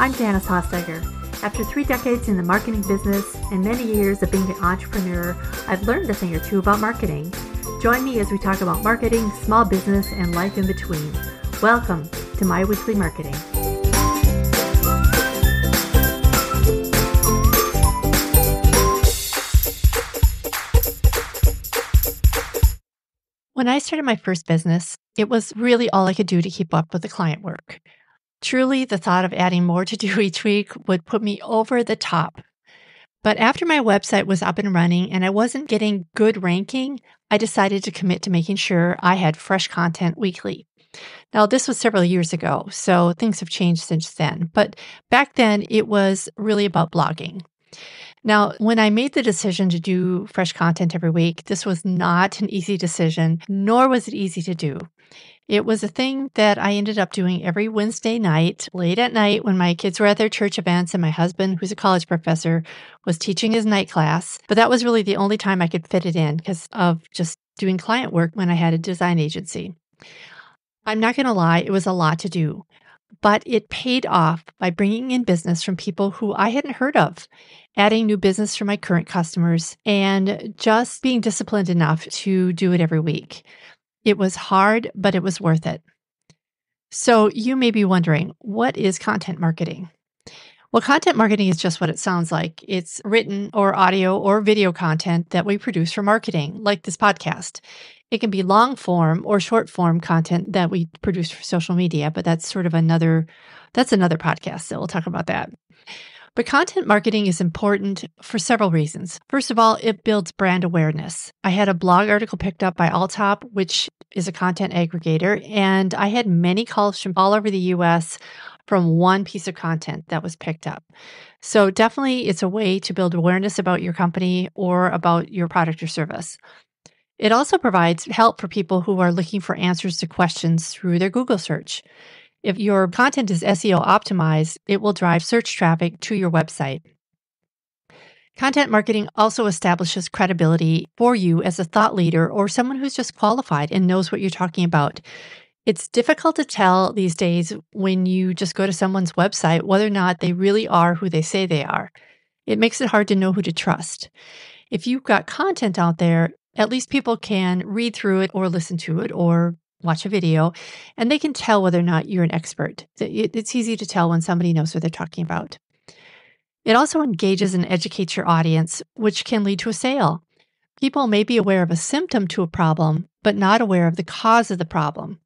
I'm Janice Hossteiger. After 3 decades in the marketing business and many years of being an entrepreneur, I've learned a thing or two about marketing. Join me as we talk about marketing, small business, and life in between. Welcome to My Weekly Marketing. When I started my first business, it was really all I could do to keep up with the client work. Truly, the thought of adding more to do each week would put me over the top. But after my website was up and running and I wasn't getting good ranking, I decided to commit to making sure I had fresh content weekly. Now, this was several years ago, so things have changed since then. But back then, it was really about blogging. Now, when I made the decision to do fresh content every week, this was not an easy decision, nor was it easy to do. It was a thing that I ended up doing every Wednesday night, late at night when my kids were at their church events and my husband, who's a college professor, was teaching his night class. But that was really the only time I could fit it in because of just doing client work when I had a design agency. I'm not going to lie, it was a lot to do, but it paid off by bringing in business from people who I hadn't heard of, adding new business for my current customers, and just being disciplined enough to do it every week. It was hard, but it was worth it. So you may be wondering, what is content marketing? Well, content marketing is just what it sounds like. It's written or audio or video content that we produce for marketing, like this podcast. It can be long form or short form content that we produce for social media, but that's another podcast, so we'll talk about that. But content marketing is important for several reasons. First of all, it builds brand awareness. I had a blog article picked up by Alltop, which is a content aggregator, and I had many calls from all over the U.S. from one piece of content that was picked up. So definitely it's a way to build awareness about your company or about your product or service. It also provides help for people who are looking for answers to questions through their Google search. If your content is SEO optimized, it will drive search traffic to your website. Content marketing also establishes credibility for you as a thought leader or someone who's just qualified and knows what you're talking about. It's difficult to tell these days when you just go to someone's website whether or not they really are who they say they are. It makes it hard to know who to trust. If you've got content out there, at least people can read through it or listen to it or watch a video, and they can tell whether or not you're an expert. It's easy to tell when somebody knows what they're talking about. It also engages and educates your audience, which can lead to a sale. People may be aware of a symptom to a problem, but not aware of the cause of the problem.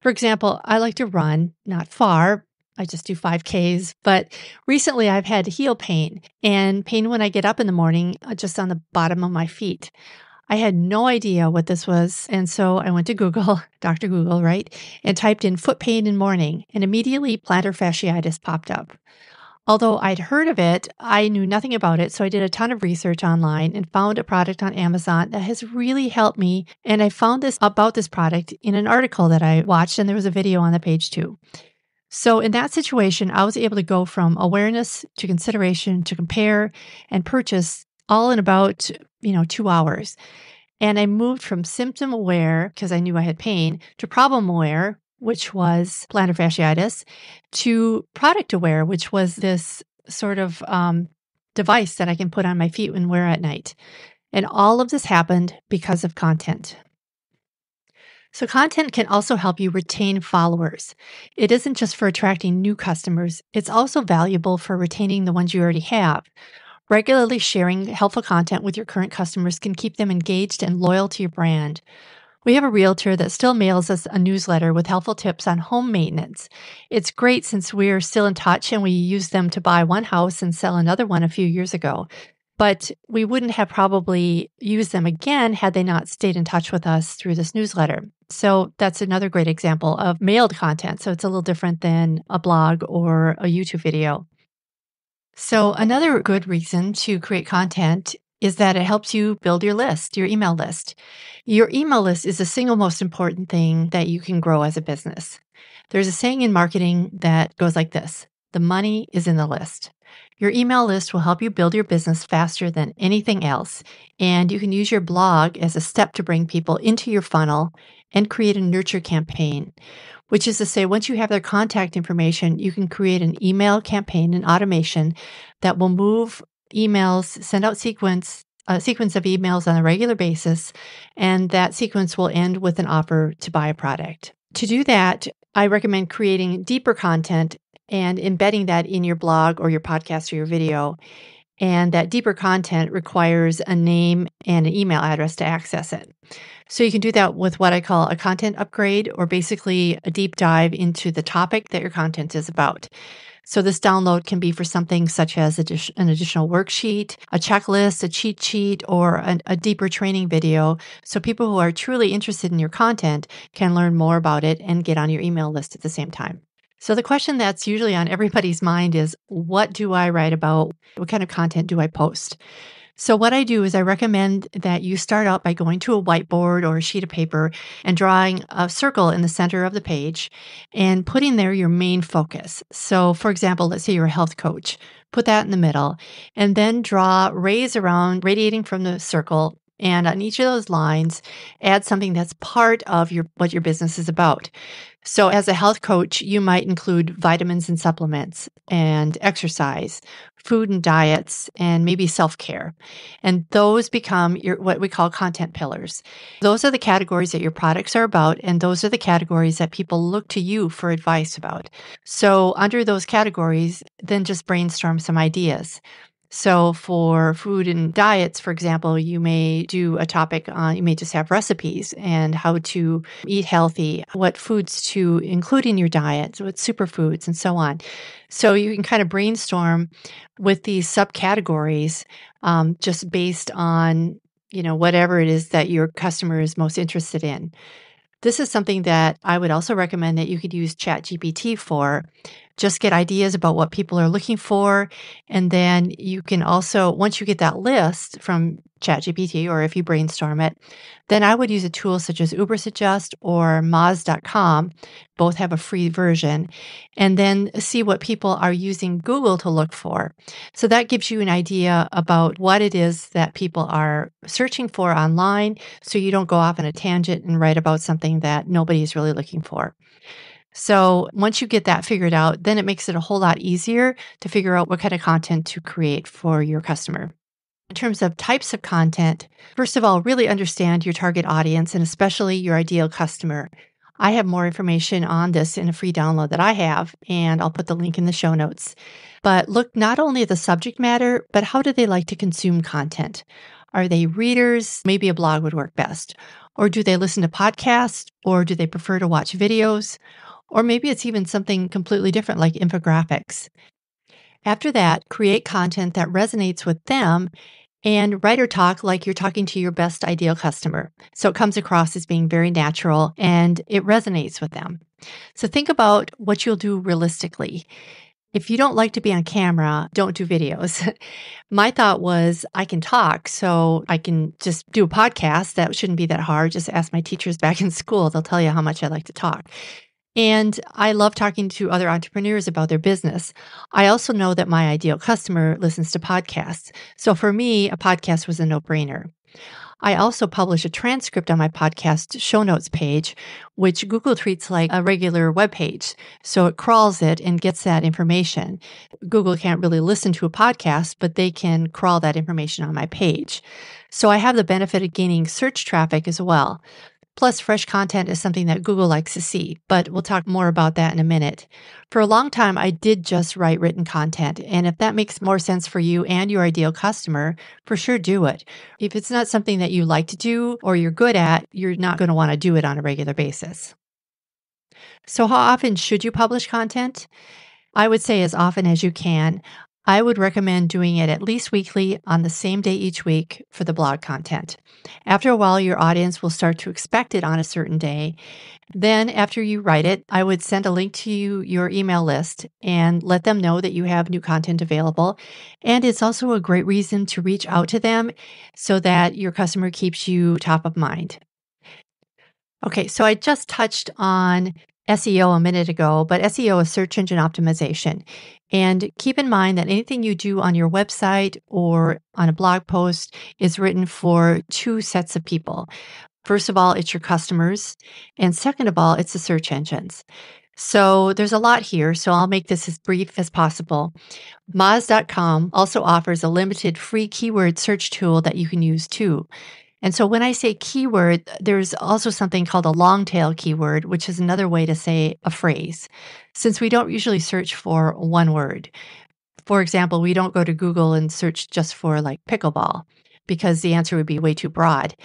For example, I like to run, not far. I just do 5Ks, but recently I've had heel pain and pain when I get up in the morning, just on the bottom of my feet. I had no idea what this was, and so I went to Google, Dr. Google, right, and typed in foot pain in morning, and immediately plantar fasciitis popped up. Although I'd heard of it, I knew nothing about it, so I did a ton of research online and found a product on Amazon that has really helped me, and I found this about this product in an article that I watched, and there was a video on the page too. So in that situation, I was able to go from awareness to consideration to compare and purchase all in about 2 hours. And I moved from symptom aware, because I knew I had pain, to problem aware, which was plantar fasciitis, to product aware, which was this sort of device that I can put on my feet and wear at night. And all of this happened because of content. So content can also help you retain followers. It isn't just for attracting new customers. It's also valuable for retaining the ones you already have. Regularly sharing helpful content with your current customers can keep them engaged and loyal to your brand. We have a realtor that still mails us a newsletter with helpful tips on home maintenance. It's great since we're still in touch and we used them to buy one house and sell another one a few years ago. But we wouldn't have probably used them again had they not stayed in touch with us through this newsletter. So that's another great example of mailed content. So it's a little different than a blog or a YouTube video. So another good reason to create content is that it helps you build your list, your email list. Your email list is the single most important thing that you can grow as a business. There's a saying in marketing that goes like this: the money is in the list. Your email list will help you build your business faster than anything else, and you can use your blog as a step to bring people into your funnel and create a nurture campaign. which is to say, once you have their contact information, you can create an email campaign and automation that will move emails, send out a sequence of emails on a regular basis, and that sequence will end with an offer to buy a product. To do that, I recommend creating deeper content and embedding that in your blog or your podcast or your video. And that deeper content requires a name and an email address to access it. So you can do that with what I call a content upgrade, or basically a deep dive into the topic that your content is about. So this download can be for something such as an additional worksheet, a checklist, a cheat sheet, or a deeper training video. So people who are truly interested in your content can learn more about it and get on your email list at the same time. So the question that's usually on everybody's mind is, what do I write about? What kind of content do I post? So what I do is I recommend that you start out by going to a whiteboard or a sheet of paper and drawing a circle in the center of the page and putting there your main focus. So for example, let's say you're a health coach, put that in the middle, and then draw rays around radiating from the circle. And on each of those lines, add something that's part of what your business is about. So as a health coach, you might include vitamins and supplements and exercise, food and diets, and maybe self-care. And those become what we call content pillars. Those are the categories that your products are about, and those are the categories that people look to you for advice about. So under those categories, then just brainstorm some ideas. So for food and diets, for example, you may do a topic on, you may just have recipes and how to eat healthy, what foods to include in your diet, what superfoods and so on. So you can kind of brainstorm with these subcategories just based on, whatever it is that your customer is most interested in. This is something that I would also recommend that you could use ChatGPT for. Just get ideas about what people are looking for. And then you can also, once you get that list from ChatGPT, or if you brainstorm it, then I would use a tool such as Ubersuggest or Moz.com. Both have a free version. And then see what people are using Google to look for. So that gives you an idea about what it is that people are searching for online, so you don't go off on a tangent and write about something that nobody is really looking for. So once you get that figured out, then it makes it a whole lot easier to figure out what kind of content to create for your customer. In terms of types of content, first of all, really understand your target audience and especially your ideal customer. I have more information on this in a free download that I have, and I'll put the link in the show notes. But look not only at the subject matter, but how do they like to consume content? Are they readers? Maybe a blog would work best. Or do they listen to podcasts? Or do they prefer to watch videos? Or maybe it's even something completely different like infographics. After that, create content that resonates with them and write or talk like you're talking to your best ideal customer. So it comes across as being very natural and it resonates with them. So think about what you'll do realistically. If you don't like to be on camera, don't do videos. My thought was I can talk, so I can just do a podcast. That shouldn't be that hard. Just ask my teachers back in school. They'll tell you how much I like to talk. And I love talking to other entrepreneurs about their business. I also know that my ideal customer listens to podcasts. So for me, a podcast was a no-brainer. I also publish a transcript on my podcast show notes page, which Google treats like a regular web page. So it crawls it and gets that information. Google can't really listen to a podcast, but they can crawl that information on my page. So I have the benefit of gaining search traffic as well. Plus, fresh content is something that Google likes to see, but we'll talk more about that in a minute. For a long time, I did just write written content, and if that makes more sense for you and your ideal customer, for sure do it. If it's not something that you like to do or you're good at, you're not going to want to do it on a regular basis. So how often should you publish content? I would say as often as you can. I would recommend doing it at least weekly on the same day each week for the blog content. After a while, your audience will start to expect it on a certain day. Then after you write it, I would send a link to your email list and let them know that you have new content available. And it's also a great reason to reach out to them so that your customer keeps you top of mind. Okay, so I just touched on SEO a minute ago, but SEO is search engine optimization. And keep in mind that anything you do on your website or on a blog post is written for two sets of people. First of all, it's your customers. And second of all, it's the search engines. So there's a lot here, so I'll make this as brief as possible. Moz.com also offers a limited free keyword search tool that you can use too. And so when I say keyword, there's also something called a long tail keyword, which is another way to say a phrase, since we don't usually search for one word. For example, we don't go to Google and search just for like pickleball because the answer would be way too broad.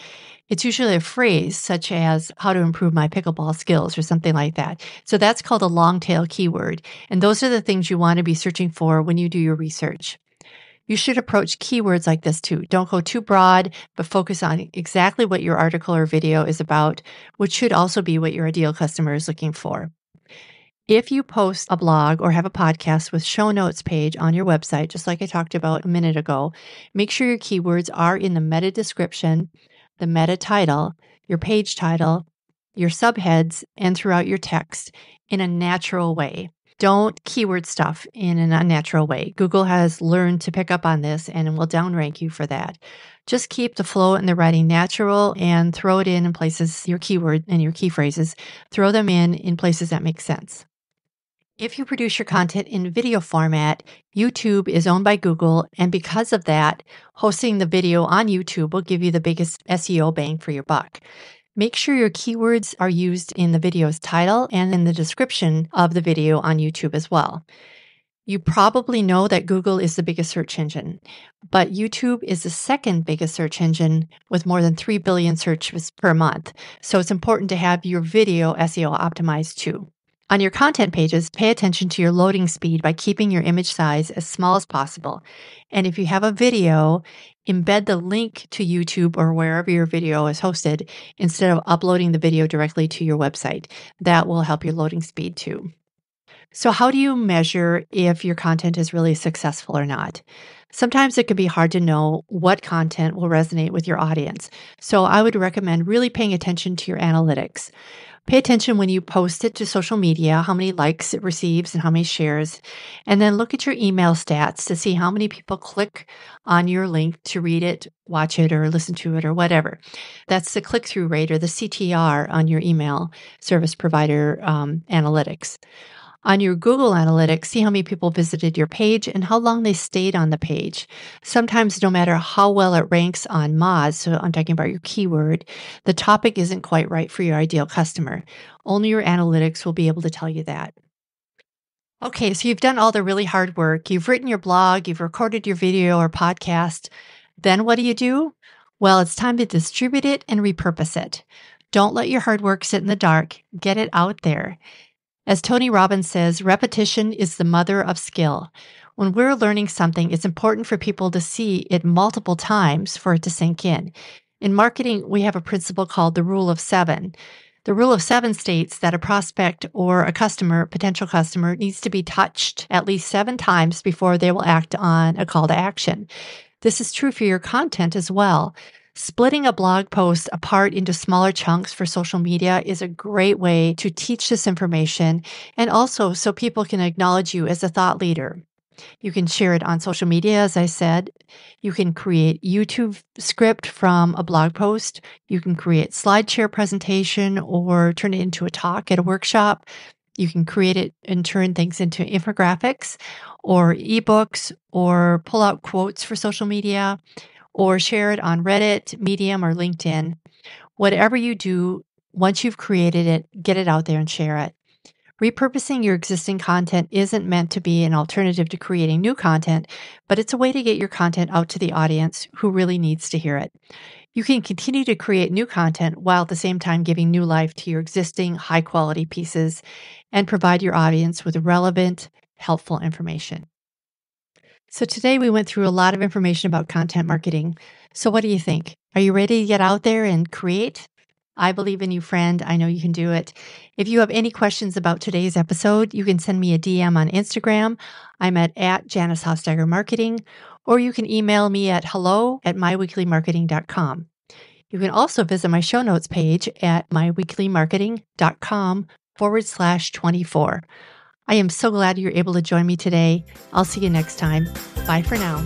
It's usually a phrase such as how to improve my pickleball skills or something like that. So that's called a long tail keyword. And those are the things you want to be searching for when you do your research. You should approach keywords like this too. Don't go too broad, but focus on exactly what your article or video is about, which should also be what your ideal customer is looking for. If you post a blog or have a podcast with show notes page on your website, just like I talked about a minute ago, make sure your keywords are in the meta description, the meta title, your page title, your subheads, and throughout your text in a natural way. Don't keyword stuff in an unnatural way. Google has learned to pick up on this and will downrank you for that. Just keep the flow and the writing natural and throw it in places, your keyword and your key phrases, throw them in places that make sense. If you produce your content in video format, YouTube is owned by Google, and because of that, hosting the video on YouTube will give you the biggest SEO bang for your buck. Make sure your keywords are used in the video's title and in the description of the video on YouTube as well. You probably know that Google is the biggest search engine, but YouTube is the second biggest search engine with more than 3 billion searches per month. So it's important to have your video SEO optimized too. On your content pages, pay attention to your loading speed by keeping your image size as small as possible. And if you have a video, embed the link to YouTube or wherever your video is hosted instead of uploading the video directly to your website. That will help your loading speed too. So how do you measure if your content is really successful or not? Sometimes it can be hard to know what content will resonate with your audience. So I would recommend really paying attention to your analytics. Pay attention when you post it to social media, how many likes it receives and how many shares. And then look at your email stats to see how many people click on your link to read it, watch it, or listen to it, or whatever. That's the click-through rate or the CTR on your email service provider analytics. On your Google Analytics, see how many people visited your page and how long they stayed on the page. Sometimes, no matter how well it ranks on Moz, so I'm talking about your keyword, the topic isn't quite right for your ideal customer. Only your analytics will be able to tell you that. Okay, so you've done all the really hard work. You've written your blog, you've recorded your video or podcast. Then what do? Well, it's time to distribute it and repurpose it. Don't let your hard work sit in the dark. Get it out there. As Tony Robbins says, repetition is the mother of skill. When we're learning something, it's important for people to see it multiple times for it to sink in. In marketing, we have a principle called the rule of 7. The rule of 7 states that a prospect or a potential customer, needs to be touched at least 7 times before they will act on a call to action. This is true for your content as well. Splitting a blog post apart into smaller chunks for social media is a great way to teach this information and also so people can acknowledge you as a thought leader. You can share it on social media, as I said. You can create YouTube script from a blog post. You can create SlideShare presentation or turn it into a talk at a workshop. You can create it and turn things into infographics or ebooks or pull out quotes for social media, or share it on Reddit, Medium, or LinkedIn. Whatever you do, once you've created it, get it out there and share it. Repurposing your existing content isn't meant to be an alternative to creating new content, but it's a way to get your content out to the audience who really needs to hear it. You can continue to create new content while at the same time giving new life to your existing high-quality pieces and provide your audience with relevant, helpful information. So today we went through a lot of information about content marketing. So what do you think? Are you ready to get out there and create? I believe in you, friend. I know you can do it. If you have any questions about today's episode, you can send me a DM on Instagram. I'm at Janice Hossteiger Marketing, or you can email me at hello@myweeklymarketing.com. You can also visit my show notes page at myweeklymarketing.com/24. I am so glad you're able to join me today. I'll see you next time. Bye for now.